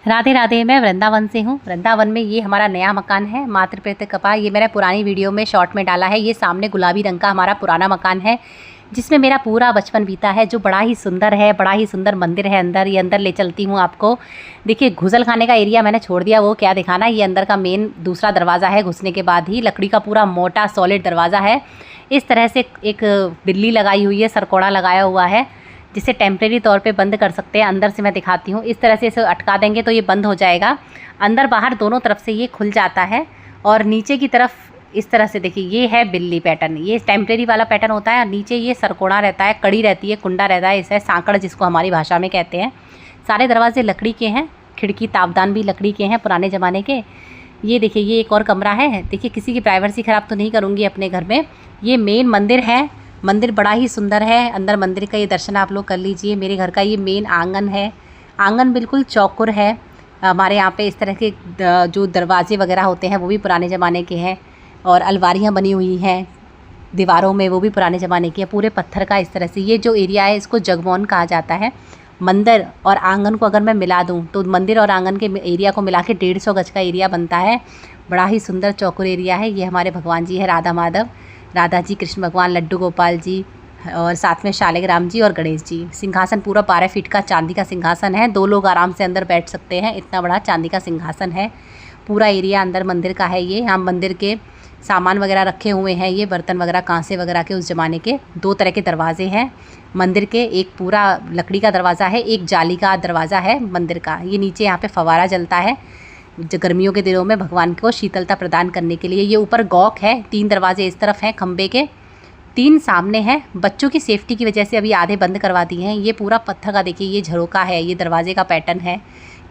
राधे राधे। मैं वृंदावन से हूँ। वृंदावन में ये हमारा नया मकान है, मातृप्रीत कपा। ये मैंने पुरानी वीडियो में शॉर्ट में डाला है। ये सामने गुलाबी रंग का हमारा पुराना मकान है जिसमें मेरा पूरा बचपन बीता है, जो बड़ा ही सुंदर है। बड़ा ही सुंदर मंदिर है अंदर। ये अंदर ले चलती हूँ आपको। देखिए, घुसल खाने का एरिया मैंने छोड़ दिया, वो क्या दिखाना। ये अंदर का मेन दूसरा दरवाज़ा है। घुसने के बाद ही लकड़ी का पूरा मोटा सॉलिड दरवाज़ा है। इस तरह से एक बिल्ली लगाई हुई है, सरकोड़ा लगाया हुआ है, जिसे टेम्प्रेरी तौर पे बंद कर सकते हैं। अंदर से मैं दिखाती हूँ। इस तरह से इसे अटका देंगे तो ये बंद हो जाएगा। अंदर बाहर दोनों तरफ से ये खुल जाता है। और नीचे की तरफ इस तरह से देखिए, ये है बिल्ली पैटर्न। ये टेम्प्रेरी वाला पैटर्न होता है। और नीचे ये सरकोड़ा रहता है, कड़ी रहती है, कुंडा रहता है। इसे सांकड़ जिसको हमारी भाषा में कहते हैं। सारे दरवाजे लकड़ी के हैं, खिड़की तावदान भी लकड़ी के हैं, पुराने ज़माने के। ये देखिए, ये एक और कमरा है। देखिए, किसी की प्राइवेसी ख़राब तो नहीं करूँगी अपने घर में। ये मेन मंदिर है। मंदिर बड़ा ही सुंदर है। अंदर मंदिर का ये दर्शन आप लोग कर लीजिए। मेरे घर का ये मेन आंगन है। आंगन बिल्कुल चौकोर है। हमारे यहाँ पे इस तरह के जो दरवाजे वगैरह होते हैं वो भी पुराने ज़माने के हैं। और अलमारियाँ बनी हुई हैं दीवारों में, वो भी पुराने ज़माने की है। पूरे पत्थर का इस तरह से ये जो एरिया है, इसको जगमोहन कहा जाता है। मंदिर और आंगन को अगर मैं मिला दूँ तो मंदिर और आंगन के एरिया को मिला के 150 गज का एरिया बनता है। बड़ा ही सुंदर चौकोर एरिया है। ये हमारे भगवान जी है, राधा माधव, राधा जी, कृष्ण भगवान, लड्डू गोपाल जी, और साथ में शालिग्राम जी और गणेश जी। सिंहासन पूरा 12 फीट का चांदी का सिंहासन है। 2 लोग आराम से अंदर बैठ सकते हैं, इतना बड़ा चांदी का सिंहासन है। पूरा एरिया अंदर मंदिर का है। ये यहाँ मंदिर के सामान वगैरह रखे हुए हैं। ये बर्तन वगैरह, कांसे वगैरह के उस ज़माने के। 2 तरह के दरवाजे हैं मंदिर के। एक पूरा लकड़ी का दरवाज़ा है, एक जाली का दरवाज़ा है मंदिर का। ये नीचे यहाँ पे फव्वारा जलता है गर्मियों के दिनों में भगवान को शीतलता प्रदान करने के लिए। ये ऊपर गॉक है। 3 दरवाजे इस तरफ हैं खंबे के, 3 सामने हैं। बच्चों की सेफ्टी की वजह से अभी आधे बंद करवा दिए हैं। ये पूरा पत्थर का देखिए, ये झरोका है, ये दरवाजे का पैटर्न है।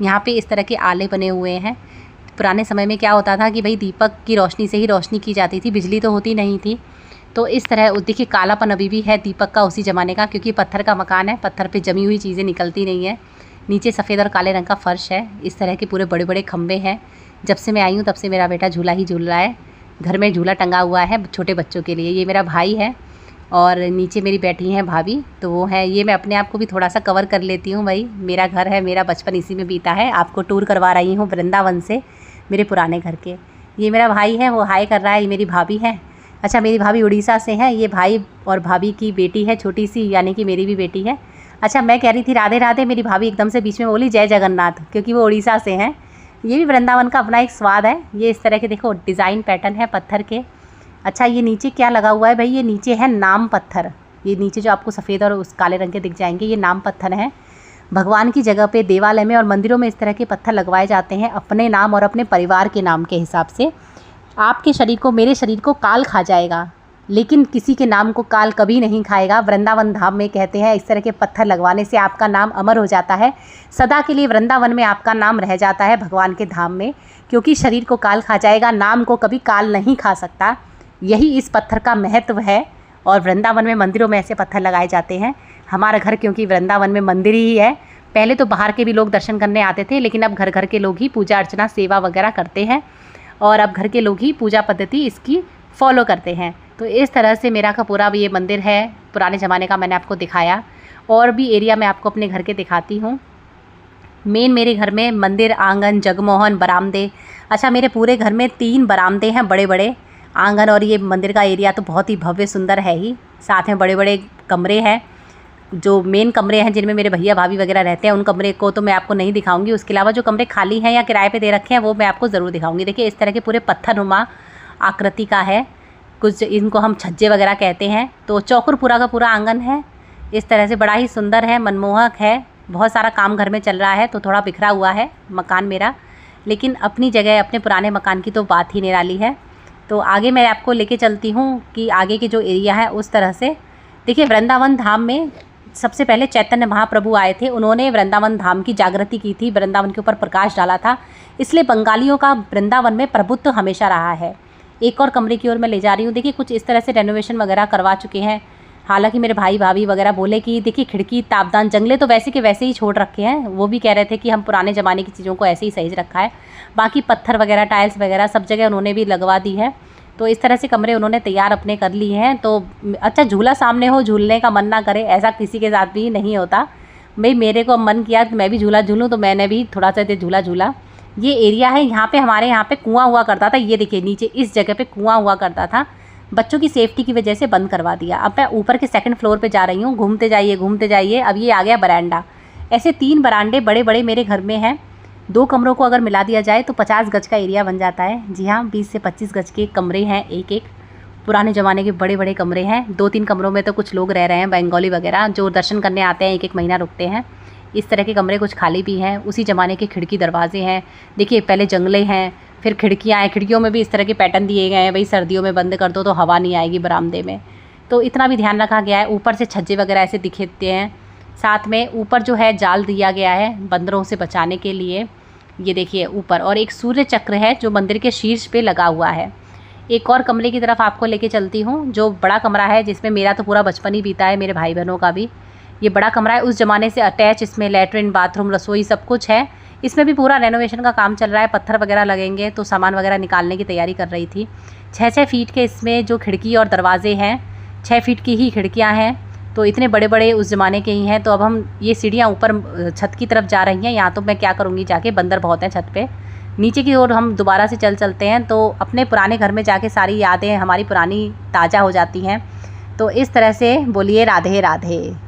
यहाँ पे इस तरह के आले बने हुए हैं। पुराने समय में क्या होता था कि भाई दीपक की रोशनी से ही रोशनी की जाती थी, बिजली तो होती नहीं थी। तो इस तरह देखिए, कालापन अभी भी है दीपक का उसी ज़माने का, क्योंकि पत्थर का मकान है, पत्थर पे जमी हुई चीज़ें निकलती नहीं है। नीचे सफ़ेद और काले रंग का फर्श है। इस तरह के पूरे बड़े बड़े खंबे हैं। जब से मैं आई हूँ तब से मेरा बेटा झूला ही झूल रहा है। घर में झूला टंगा हुआ है छोटे बच्चों के लिए। ये मेरा भाई है और नीचे मेरी बैठी हैं भाभी, तो वो है। ये मैं अपने आप को भी थोड़ा सा कवर कर लेती हूँ। भाई मेरा घर है, मेरा बचपन इसी में बीता है। आपको टूर करवा रही हूँ वृंदावन से, मेरे पुराने घर के। ये मेरा भाई है, वो हाय कर रहा है। ये मेरी भाभी है। अच्छा, मेरी भाभी उड़ीसा से है। ये भाई और भाभी की बेटी है छोटी सी, यानी कि मेरी भी बेटी है। अच्छा, मैं कह रही थी राधे राधे, मेरी भाभी एकदम से बीच में बोली जय जगन्नाथ, क्योंकि वो उड़ीसा से हैं। ये भी वृंदावन का अपना एक स्वाद है। ये इस तरह के देखो डिज़ाइन पैटर्न है पत्थर के। अच्छा, ये नीचे क्या लगा हुआ है भाई? ये नीचे है नाम पत्थर। ये नीचे जो आपको सफ़ेद और उस काले रंग के दिख जाएंगे, ये नाम पत्थर हैं। भगवान की जगह पे देवालय में और मंदिरों में इस तरह के पत्थर लगवाए जाते हैं अपने नाम और अपने परिवार के नाम के हिसाब से। आपके शरीर को, मेरे शरीर को काल खा जाएगा, लेकिन किसी के नाम को काल कभी नहीं खाएगा। वृंदावन धाम में कहते हैं इस तरह के पत्थर लगवाने से आपका नाम अमर हो जाता है। सदा के लिए वृंदावन में आपका नाम रह जाता है भगवान के धाम में, क्योंकि शरीर को काल खा जाएगा, नाम को कभी काल नहीं खा सकता। यही इस पत्थर का महत्व है। और वृंदावन में मंदिरों में ऐसे पत्थर लगाए जाते हैं। हमारा घर क्योंकि वृंदावन में मंदिर ही है। पहले तो बाहर के भी लोग दर्शन करने आते थे, लेकिन अब घर घर के लोग ही पूजा अर्चना सेवा वगैरह करते हैं। और अब घर के लोग ही पूजा पद्धति इसकी फॉलो करते हैं। तो इस तरह से मेरा का पूरा ये मंदिर है, पुराने ज़माने का मैंने आपको दिखाया। और भी एरिया मैं आपको अपने घर के दिखाती हूँ। मेन मेरे घर में मंदिर, आंगन, जगमोहन, बरामदे। अच्छा, मेरे पूरे घर में 3 बरामदे हैं बड़े बड़े। आंगन और ये मंदिर का एरिया तो बहुत ही भव्य सुंदर है ही। साथ में बड़े बड़े कमरे हैं, जो मेन कमरे हैं जिनमें मेरे भैया भाभी वगैरह रहते हैं। उन कमरे को तो मैं आपको नहीं दिखाऊंगी। उसके अलावा जो कमरे खाली हैं या किराए पे दे रखे हैं वो मैं आपको ज़रूर दिखाऊंगी। देखिए, इस तरह के पूरे पत्थरनुमा आकृति का है। कुछ इनको हम छज्जे वगैरह कहते हैं। तो चौकोर पूरा का पूरा आंगन है। इस तरह से बड़ा ही सुंदर है, मनमोहक है। बहुत सारा काम घर में चल रहा है तो थोड़ा बिखरा हुआ है मकान मेरा, लेकिन अपनी जगह अपने पुराने मकान की तो बात ही निराली है। तो आगे मैं आपको लेके चलती हूँ कि आगे की जो एरिया है उस तरह से। देखिए, वृंदावन धाम में सबसे पहले चैतन्य महाप्रभु आए थे। उन्होंने वृंदावन धाम की जागृति की थी, वृंदावन के ऊपर प्रकाश डाला था। इसलिए बंगालियों का वृंदावन में प्रभुत्व हमेशा रहा है। एक और कमरे की ओर मैं ले जा रही हूँ। देखिए, कुछ इस तरह से रेनोवेशन वगैरह करवा चुके हैं। हालांकि मेरे भाई भाभी वगैरह बोले कि देखिए, खिड़की, तापदान, जंगले तो वैसे के वैसे ही छोड़ रखे हैं। वो भी कह रहे थे कि हम पुराने ज़माने की चीज़ों को ऐसे ही सहेज रखा है। बाकी पत्थर वगैरह, टाइल्स वगैरह सब जगह उन्होंने भी लगवा दी है। तो इस तरह से कमरे उन्होंने तैयार अपने कर लिए हैं। तो अच्छा, झूला सामने हो, झूलने का मन ना करे, ऐसा किसी के साथ भी नहीं होता। भाई मेरे को मन किया कि मैं भी झूला झूलूँ, तो मैंने भी थोड़ा सा झूला झूला। ये एरिया है, यहाँ पे हमारे यहाँ पे कुआं हुआ करता था। ये देखिए नीचे इस जगह पे कुआं हुआ करता था, बच्चों की सेफ्टी की वजह से बंद करवा दिया। अब मैं ऊपर के सेकंड फ्लोर पे जा रही हूँ, घूमते जाइए घूमते जाइए। अब ये आ गया बरांडा। ऐसे 3 बरांडे बड़े बड़े मेरे घर में हैं। 2 कमरों को अगर मिला दिया जाए तो 50 गज का एरिया बन जाता है। जी हाँ, 20 से 25 गज के कमरे हैं एक एक। पुराने ज़माने के बड़े बड़े कमरे हैं। 2-3 कमरों में तो कुछ लोग रह रहे हैं, बंगाली वगैरह जो दर्शन करने आते हैं, 1-1 महीना रुकते हैं। इस तरह के कमरे कुछ खाली भी हैं। उसी ज़माने के खिड़की दरवाजे हैं। देखिए पहले जंगले हैं, फिर खिड़कियाँ हैं। खिड़कियों में भी इस तरह के पैटर्न दिए गए हैं, भाई सर्दियों में बंद कर दो तो हवा नहीं आएगी बरामदे में, तो इतना भी ध्यान रखा गया है। ऊपर से छज्जे वगैरह ऐसे दिखते हैं। साथ में ऊपर जो है जाल दिया गया है बंदरों से बचाने के लिए। ये देखिए ऊपर, और एक सूर्य चक्र है जो मंदिर के शीर्ष पे लगा हुआ है। एक और कमरे की तरफ आपको लेके चलती हूँ, जो बड़ा कमरा है, जिसमें मेरा तो पूरा बचपन ही बीता है, मेरे भाई बहनों का भी। ये बड़ा कमरा है, उस ज़माने से अटैच, इसमें लैट्रिन, बाथरूम, रसोई सब कुछ है। इसमें भी पूरा रेनोवेशन का काम चल रहा है। पत्थर वगैरह लगेंगे तो सामान वगैरह निकालने की तैयारी कर रही थी। 6-6 फीट के इसमें जो खिड़की और दरवाजे हैं, 6 फीट की ही खिड़कियाँ हैं, तो इतने बड़े बड़े उस ज़माने के ही हैं। तो अब हम ये सीढ़ियाँ ऊपर छत की तरफ जा रही हैं। यहाँ तो मैं क्या करूँगी जाके, बंदर बहुत हैं छत पे। नीचे की ओर हम दोबारा से चलते हैं, तो अपने पुराने घर में जाके सारी यादें हमारी पुरानी ताज़ा हो जाती हैं। तो इस तरह से बोलिए राधे राधे।